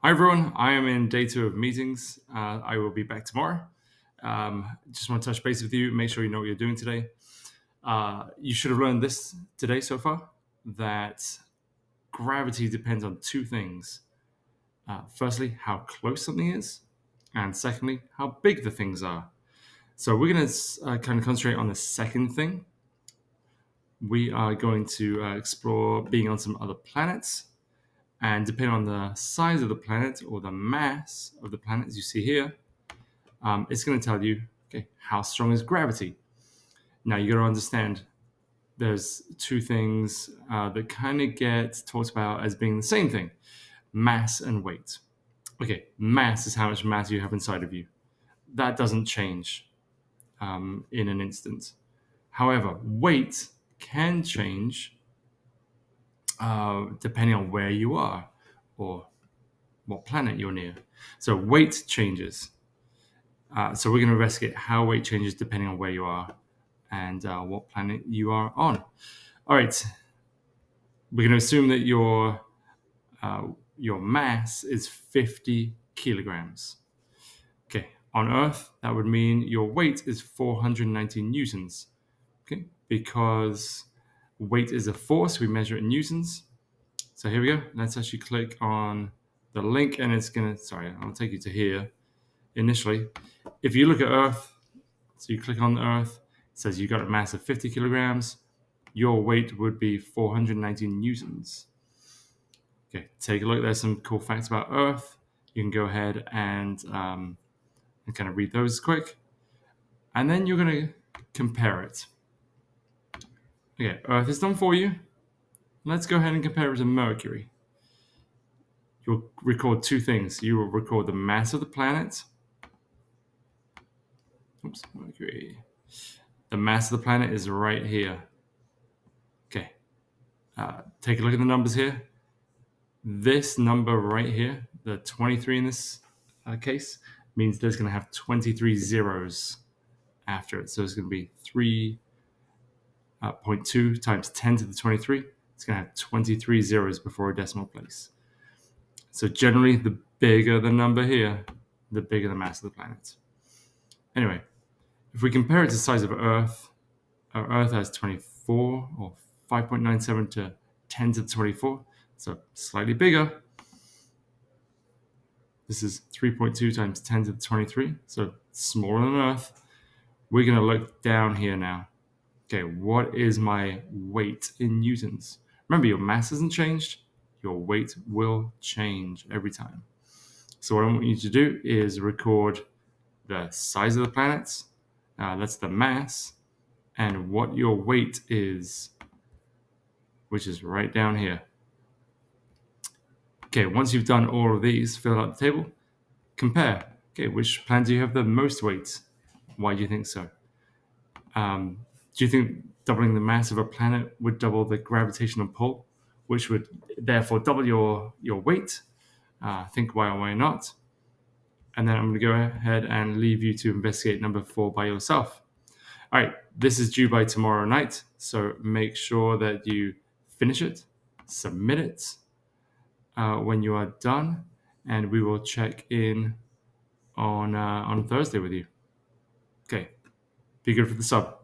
Hi everyone, I am in day 2 of meetings. I will be back tomorrow. Just want to touch base with you, make sure you know what you're doing today. You should have learned this today so far, that gravity depends on two things. Firstly, how close something is, and secondly, how big the things are. So we're going to kind of concentrate on the second thing. We are going to explore being on some other planets. And depending on the size of the planet or the mass of the planet, as you see here, it's going to tell you, okay, how strong is gravity? Now you got to understand there's two things that kind of get talked about as being the same thing: mass and weight. Okay, mass is how much mass you have inside of you. That doesn't change in an instant. However, weight can change depending on where you are or what planet you're near. So weight changes. So we're going to investigate how weight changes depending on where you are and what planet you are on. All right, we're going to assume that your mass is 50 kilograms. Okay, on Earth that would mean your weight is 490 newtons. Okay, because weight is a force, we measure it in newtons. So here we go. Let's actually click on the link, and it's going to. Sorry, I'll take you to here. Initially, if you look at Earth, so you click on the Earth, it says you got a mass of 50 kilograms. Your weight would be 490 newtons. Okay, take a look. There's some cool facts about Earth. You can go ahead and kind of read those quick. And then you're going to compare it. Okay, Earth is done for you. Let's go ahead and compare it to Mercury. You'll record two things. You will record the mass of the planet. Oops, Mercury. The mass of the planet is right here. Okay, take a look at the numbers here. This number right here, the 23 in this case, means there's going to have 23 zeros after it. So it's going to be 3.2 times 10 to the 23. It's going to have 23 zeros before a decimal place. So generally, the bigger the number here, the bigger the mass of the planet. Anyway, if we compare it to the size of Earth, our Earth has 24 or 5.97 to 10 to the 24, so slightly bigger. This is 3.2 times 10 to the 23, so smaller than Earth. We're going to look down here now. Okay, what is my weight in newtons? Remember, your mass hasn't changed. Your weight will change every time. So what I want you to do is record the size of the planets, that's the mass, and what your weight is, which is right down here. Okay, once you've done all of these, fill out the table, compare. Okay, which planet do you have the most weight? Why do you think so? Do you think doubling the mass of a planet would double the gravitational pull, which would therefore double your weight? Think why or why not. And then I'm going to go ahead and leave you to investigate number 4 by yourself. All right, this is due by tomorrow night, so make sure that you finish it, submit it when you are done, and we will check in on Thursday with you. Okay, be good for the sub.